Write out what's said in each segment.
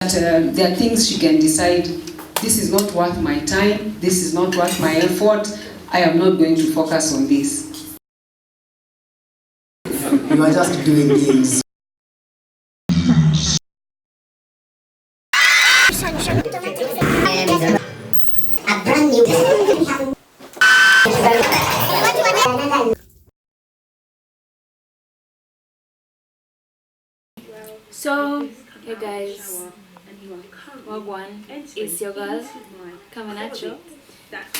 But there are things she can decide, this is not worth my time, this is not worth my effort, I am not going to focus on this. You are just doing things. A brand new So, hey guys, Wagwan, it's your girl coming at you,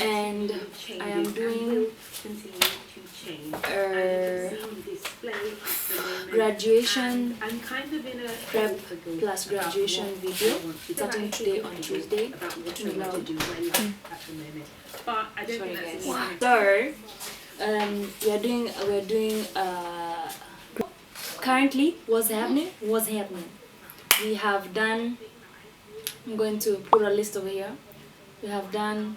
and I am doing graduation prep plus graduation video starting today on Tuesday. Sorry guys. So, we're doing currently what's happening. We have done, I'm going to put a list over here. We have done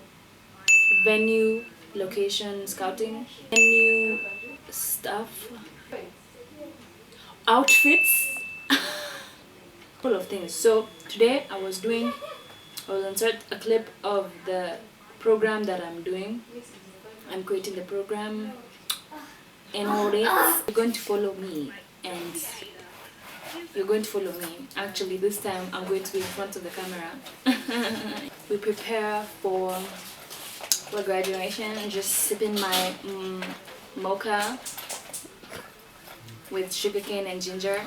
venue, location scouting, venue stuff, outfits, full of things. So today I will insert a clip of the program that I'm doing. I'm creating the program and all this. You're going to follow me, and you're going to follow me. Actually, this time I'm going to be in front of the camera. We prepare for graduation, just sipping my mocha with sugarcane and ginger.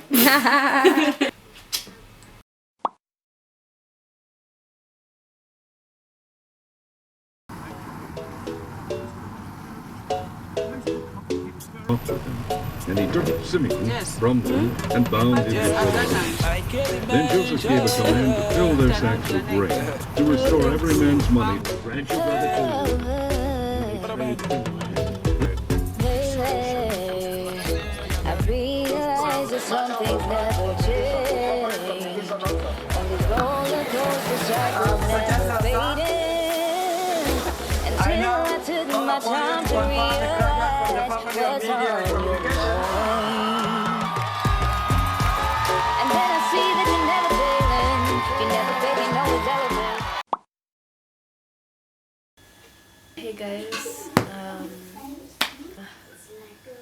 And he took Simeon from them and bound him with ropes. Then Joseph gave a command to fill their sacks with grain, to restore every man's money. Grant your brother I realize that some things never change. On these roller coasters, cycles never fading. Until I took my time to realize what's on your mind. And then I see that you're never failing. You're never failing, no it's elegant. Hey guys,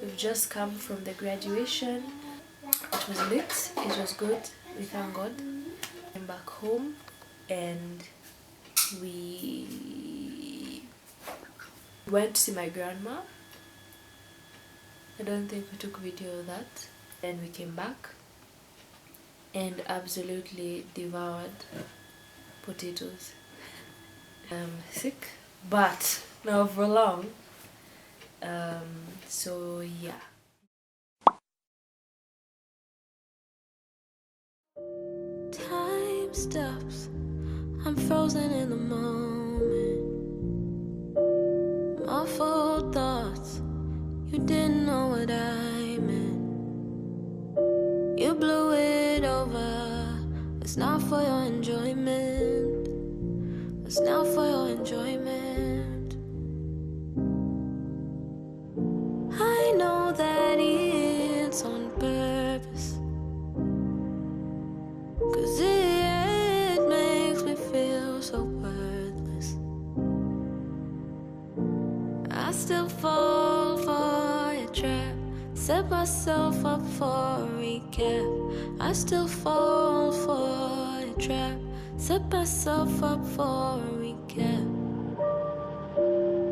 we've just come from the graduation. It was lit, it was good, we thank God. I'm back home and we went to see my grandma. I don't think we took video of that. Then we came back and absolutely devoured potatoes. I'm sick, but not for long. So yeah. Time stops. I'm frozen in the moment. My full thoughts. You didn't know what I meant. You blew it over. It's not for your enjoyment. It's not for your enjoyment. I know that it's on purpose. 'Cause it makes me feel so worthless. I still fall for your trap. Set myself up for a recap. I still fall for your trap. Set myself up for a recap.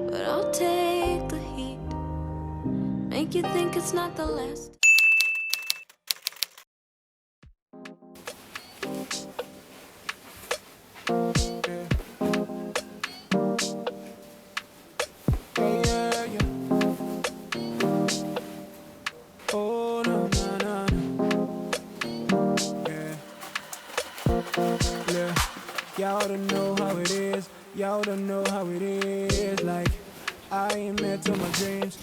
But I'll take the heat. Make you think it's not the last. Oh no no no no. Yeah. Y'all don't know how it is. Y'all don't know how it is. Like I ain't met to my dreams.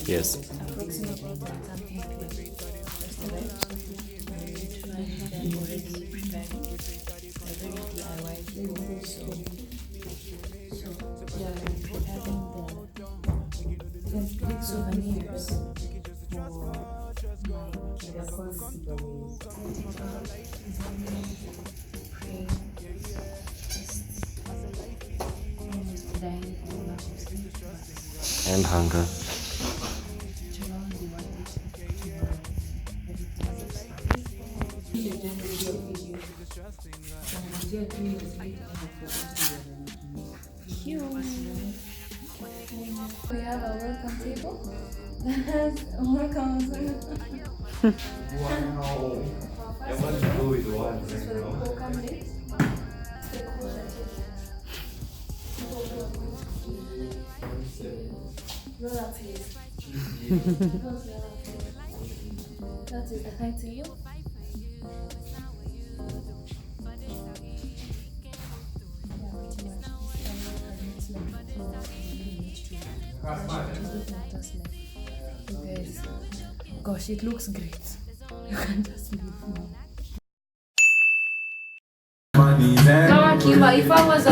Yes. Approximately the time yesterday. I had already prepared a very DIY food, so yeah, I'm preparing the souvenirs for my And hunger. We have a welcome table. Welcome. Wow. I want to go with one. Roll please. That is the high to you. Guys, gosh, it looks great. You can just leave now. Come on, Kimba, if I was a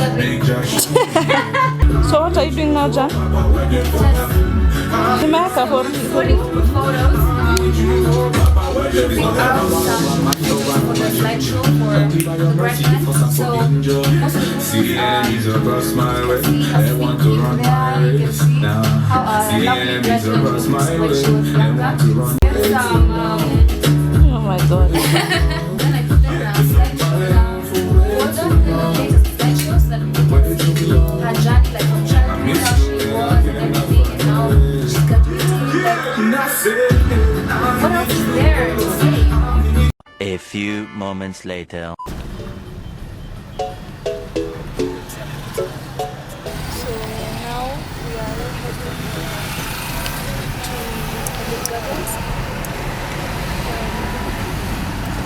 So what are you doing now, Jan? The makeup or putting photos, pick out some for the slideshow for the breakfast. So most of the see how lovely dress looks when she was younger. Here's some oh my god. then I put them in a slideshow photo, the latest slideshows that her journey, like from childhood, how she was and everything, and now she's got beauty. Like, what else is there to say? A few moments later.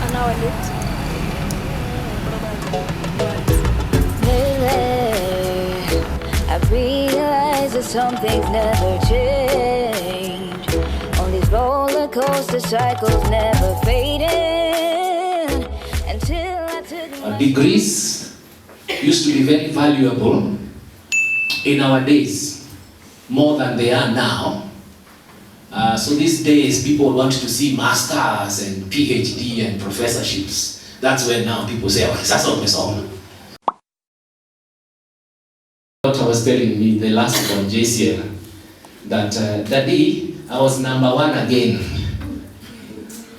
An hour late. Lately, I've realized that some things never change. On these roller coaster cycles never fading. Until I took Degrees used to be very valuable in our days, more than they are now. So these days, people want to see masters and PhD and professorships. That's when now people say, okay, that's all song. What I was telling me the last one, JCL, that that day I was number one again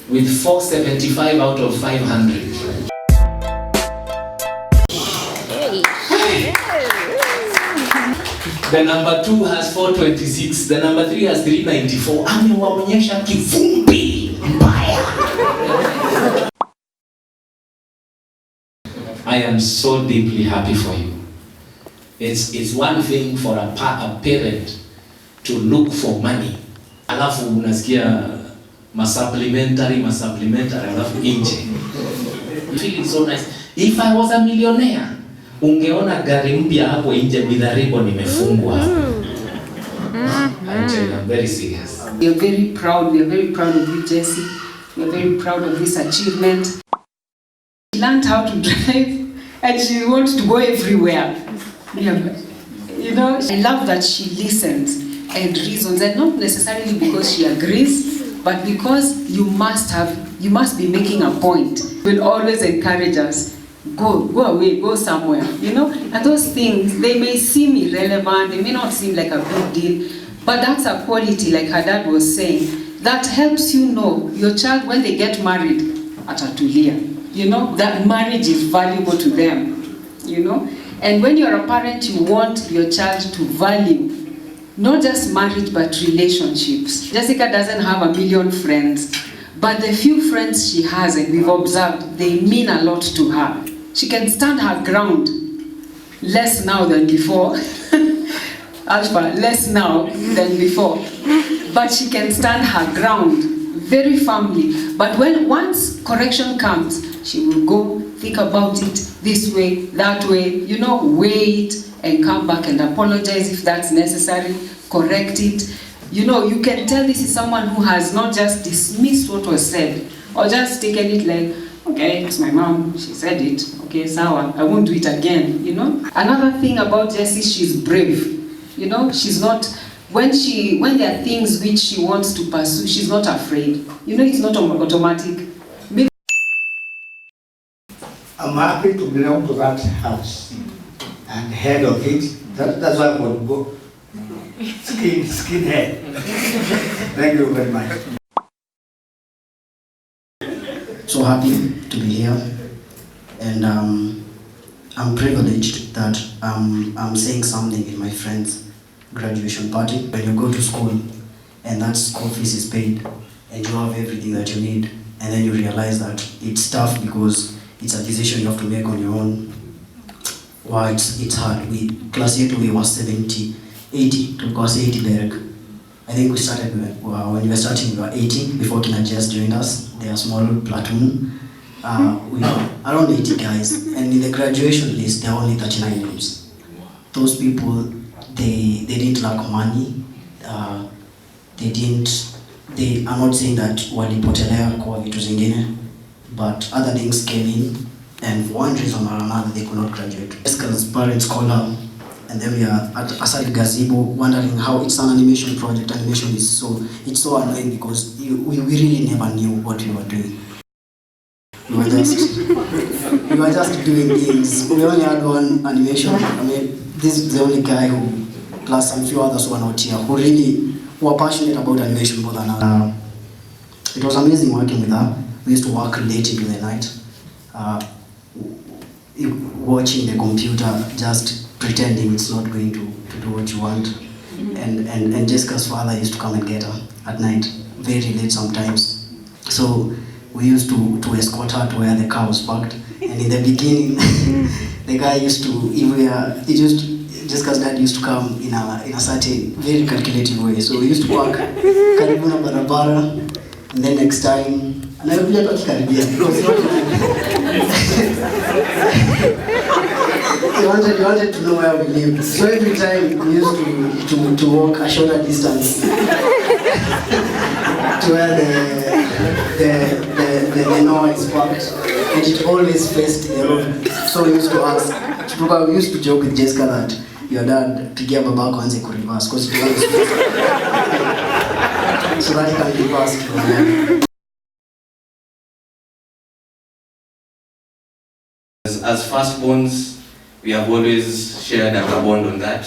with 475 out of 500. The number 2 has 426, the number 3 has 394. Amewaonyesha kivumbi mbaya. I am so deeply happy for you. It's one thing for a parent to look for money. Alafu unasikia supplementary alafu nje. You feel it so nice. If I was a millionaire, ungeona gari mpya hapo nje with a ribbon imefungwa. I'm very serious. We are very proud of you, Jessie. We are very proud of this achievement. She learned how to drive and she wants to go everywhere. Yeah. You know, I love that she listens and reasons, and not necessarily because she agrees, but because you must be making a point. Will always encourage us. Go away, go somewhere, you know? And those things, they may seem irrelevant, they may not seem like a big deal, but that's a quality, like her dad was saying, that helps you know your child, when they get married, atatulia. You know, that marriage is valuable to them, you know? And when you're a parent, you want your child to value not just marriage, but relationships. Jessica doesn't have a million friends, but the few friends she has, and we've observed, they mean a lot to her. She can stand her ground, less now than before. Alpha, less now than before. But she can stand her ground very firmly. But when once correction comes, she will go think about it this way, that way, you know, weigh it and come back and apologize if that's necessary, correct it. You know, you can tell this is someone who has not just dismissed what was said, or just taken it like, okay, it's my mom, she said it, okay, sawa, I won't do it again, you know. Another thing about Jessie, she's brave. You know, she's not when there are things which she wants to pursue, she's not afraid. You know, it's not automatic. I'm happy to belong to that house and head of it. That's why I would go skinhead. Thank you very much. So happy to be here, and I'm privileged that I'm saying something in my friend's graduation party. When you go to school and that school fees is paid and you have everything that you need, and then you realize that it's tough because it's a decision you have to make on your own. Wow, it's hard. Class 8 we were 80 to class 80 Derek. I think we started when we were starting we were 80 before Kina just joined us. They are small platoon. We were around 80 guys, and in the graduation list there are only 39 names. Those people, they didn't lack money. They are not saying that walipotelea kwa vitu zingine, but other things came in, and for one reason or another they could not graduate. Jessica's parents called her, and then we are at Asali Gazebo wondering how it's an animation project. Animation is so annoying because we really never knew what we were doing. We were just doing things. We only had one animation. I mean, this is the only guy who, plus some few others who are not here, who really were passionate about animation more than others. It was amazing working with her. We used to work late into the night, watching the computer, just pretending it's not going to do what you want. And Jessica's father used to come and get her at night, very late sometimes. So we used to escort her to where the car was parked. And in the beginning, the guy used to, Jessica's dad used to come in a certain, very calculative way. So we used to park karibu na barabara, and then next time, and I would be like, he wanted to know where we lived. So every time we used to walk a shorter distance to where the Noah is parked, and it always faced the road. So we used to ask, we used to joke with Jessica that your dad pigia babako anze ku reverse because it was so that he can reverse to As firstborns, we have always shared a bond on that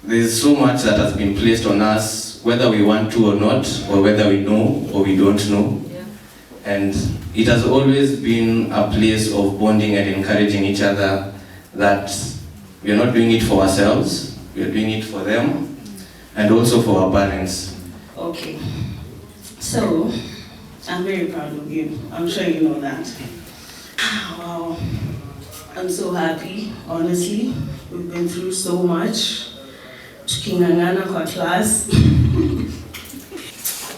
there's so much that has been placed on us, whether we want to or not, or whether we know or we don't know. Yeah. And it has always been a place of bonding and encouraging each other, that we are not doing it for ourselves, we are doing it for them, and also for our parents. Okay, so I'm very proud of you. I'm sure you know that. Wow, I'm so happy, honestly. We've been through so much. Tukingangana kwa class.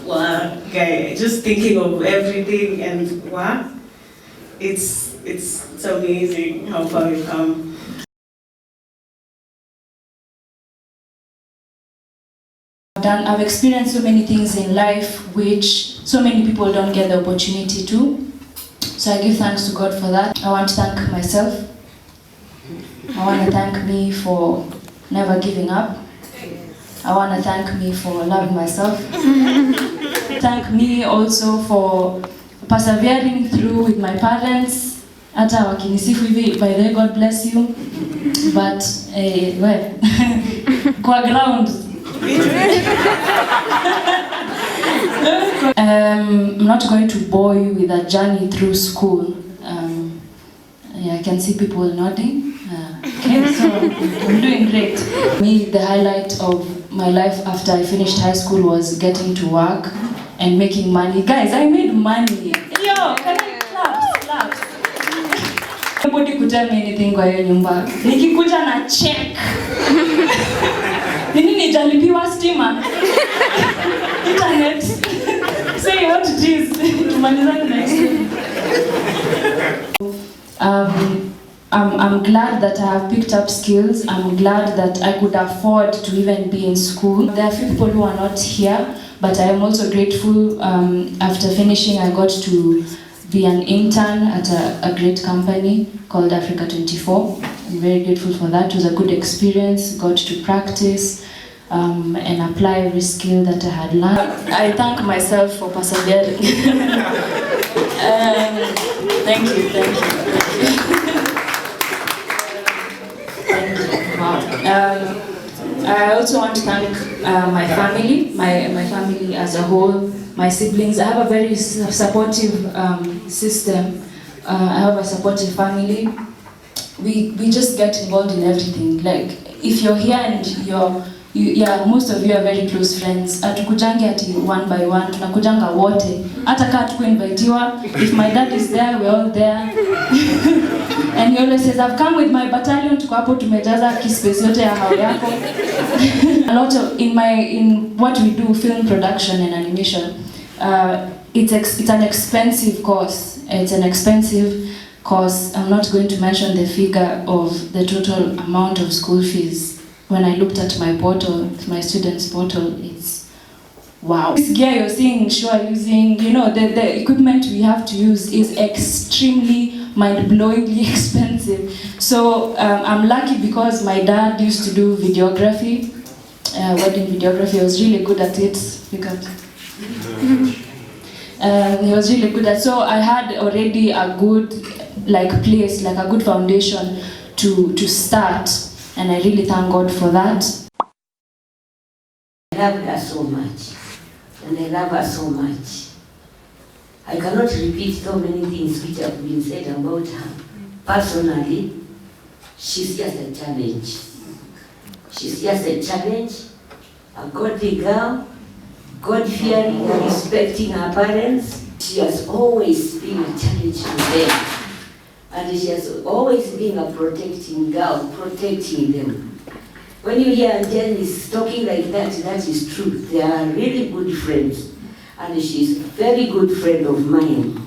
Wow, guy, just thinking of everything, and wow, it's amazing how far we've come. I've experienced so many things in life which so many people don't get the opportunity to. So I give thanks to God for that. I want to thank myself. I want to thank me for never giving up. I want to thank me for loving myself. Thank me also for persevering through with my parents. Hata wakinisifu hivi, by the way, God bless you. But, well, kwa ground. I'm not going to bore you with a journey through school. Yeah, I can see people nodding. Okay, so I'm doing great. Me, the highlight of my life after I finished high school was getting to work and making money. Guys, I made money. Yo, can I clap? Nobody could tell me anything kwa hiyo nyumba. Nikikuja na check. Nini nijalipiwa stima? Internet. Say what it is. Tumalizane next week. I'm glad that I have picked up skills. I'm glad that I could afford to even be in school. There are a few people who are not here, but I am also grateful. After finishing, I got to be an intern at a great company called Africa 24. I'm very grateful for that. It was a good experience. Got to practice. and apply every skill that I had learned. I thank myself for persevering. Thank you. Wow. I also want to thank my family, my family as a whole, my siblings. I have a very supportive system. I have a supportive family. We just get involved in everything. Like if you're here and most of you are very close friends. Hatukujangi ati one by one, tunakujanga wote. Hata kama tukuinvitiwa, if my dad is there, we're all there. And he always says, I've come with my battalion, tuko hapo tumejaza kispace yote ya hao yako. A lot of in what we do, film production and animation, it's an expensive course. It's an expensive course. I'm not going to mention the figure of the total amount of school fees. When I looked at my portal, my students' portal, it's wow. This gear you're seeing Sure using, the equipment we have to use is extremely mind-blowingly expensive. So I'm lucky because my dad used to do videography, wedding videography. He was really good at it. He was really good at it. So I had already a good place, a good foundation to start. And I really thank God for that. I love her so much. And I love her so much. I cannot repeat so many things which have been said about her. Personally, she's just a challenge. She's just a challenge, a godly girl, God-fearing and respecting her parents. She has always been a challenge to them. And she has always been a protecting girl, protecting them. When you hear Janice talking like that, that is true. They are really good friends. And she's a very good friend of mine.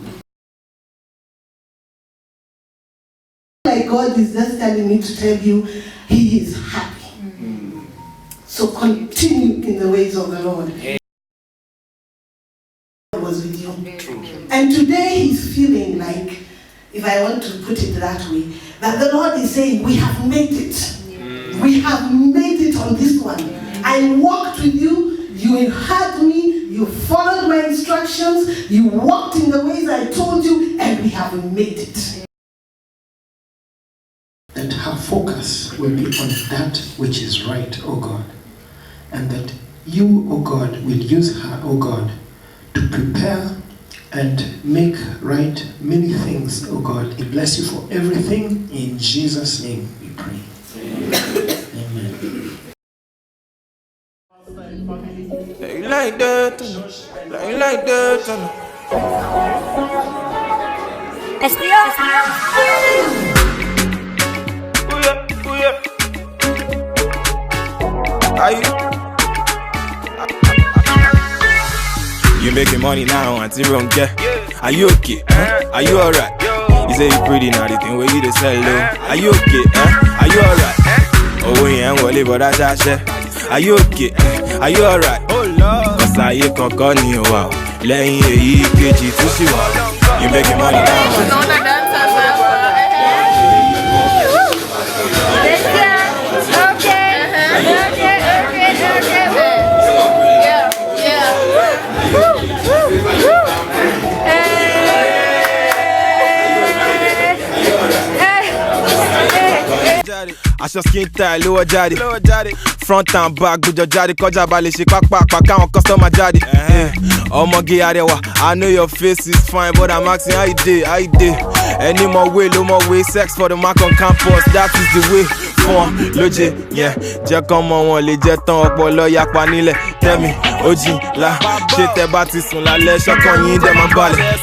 Like God is just telling me to tell you, He is happy. So continue in the ways of the Lord. God was with you. And today He's feeling like, if I want to put it that way, that the Lord is saying, we have made it. We have made it on this one. I walked with you, you heard me, you followed my instructions, you walked in the ways I told you, and we have made it. That her focus will be on that which is right, O God. And that you, O God, will use her, O God, to prepare and make right many things, oh God. We bless you for everything. In Jesus' name we pray. Amen. Like that, like that. You making money now, auntie wrong, yeah. Are you okay? Huh? Are you alright? You say you pretty now, the thing where you dey sell low. Are you okay? Huh? Are you alright? Oh yeah, I'm worried, but that's that. Are you okay? Are you alright? Oh Lord, cause I ain't gonna you wow. Laying ye kg to see wow. You making money now. Aṣọ skin tie lówó jáde front and back gbójọ jáde kọjá balẹ̀ ṣe pápá káwọn customer jáde. Ọmọge arẹwà, I know your face is fine but I'm asking how you dey? Any more way, no more way, sex for the mark on campus, that is the way. Fún lóje, yeah, jẹ́ kán mọ wọn lè jẹ́ tán ọpọlọ yapa nílẹ̀. Tẹ́mi, ó jìn la, ṣé tẹ bá ti sùn lálẹ́ ṣọ́kàn yín dẹ̀ máa balẹ̀.